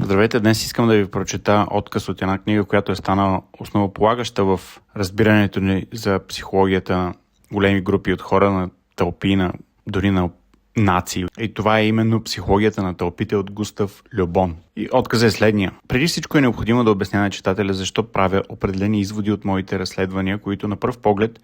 Здравейте, днес искам да ви прочета откъс от една книга, която е станала основополагаща в разбирането ни за психологията на големи групи от хора, на тълпи, дори на нации. И това е именно психологията на тълпите от Густав Ле Бон. И отказът е следния. Преди всичко е необходимо да обясня на читателя защо правя определени изводи от моите разследвания, които на пръв поглед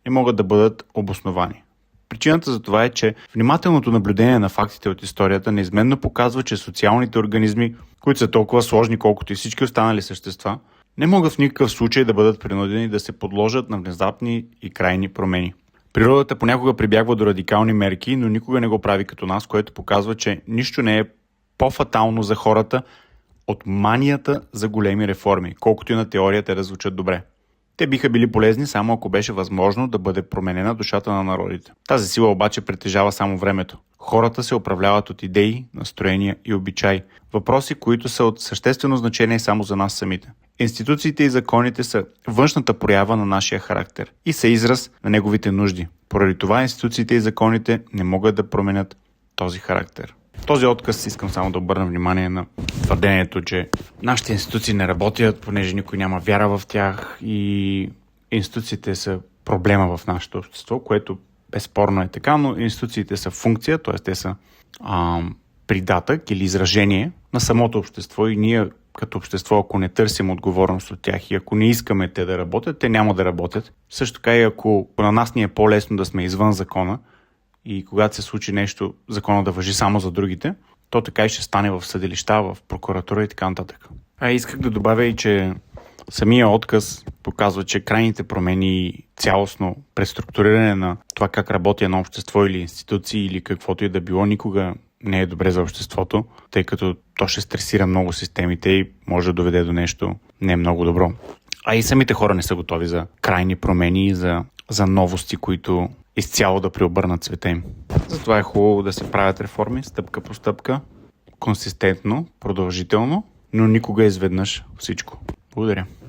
не могат да бъдат обосновани. Причината за това е, че внимателното наблюдение на фактите от историята неизменно показва, че социалните организми, които са толкова сложни, колкото и всички останали същества, не могат в никакъв случай да бъдат принудени да се подложат на внезапни и крайни промени. Природата понякога прибягва до радикални мерки, но никога не го прави като нас, което показва, че нищо не е по-фатално за хората от манията за големи реформи, колкото и на теорията да звучат добре. Те биха били полезни само ако беше възможно да бъде променена душата на народите. Тази сила обаче притежава само времето. Хората се управляват от идеи, настроения и обичаи. Въпроси, които са от съществено значение само за нас самите. Институциите и законите са външната проява на нашия характер и са израз на неговите нужди. Поради това институциите и законите не могат да променят този характер. В този отказ искам само да обърна внимание на твърдението, че нашите институции не работят, понеже никой няма вяра в тях и институциите са проблема в нашето общество, което безспорно е така, но институциите са функция, т.е. те са придатък или изражение на самото общество и ние като общество, ако не търсим отговорност от тях и ако не искаме те да работят, те няма да работят. Също така и ако на нас ни е по-лесно да сме извън закона, и когато се случи нещо, закона да важи само за другите, то така и ще стане в съдилища, в прокуратура и така нататък. Исках да добавя и, че самия отказ показва, че крайните промени и цялостно преструктуриране на това как работи едно общество или институции или каквото и да било никога не е добре за обществото, тъй като то ще стресира много системите и може да доведе до нещо не много добро. И самите хора не са готови за крайни промени и за новости, които изцяло да преобърнат света им. Затова е хубаво да се правят реформи стъпка по стъпка, консистентно, продължително, но никога изведнъж всичко. Благодаря.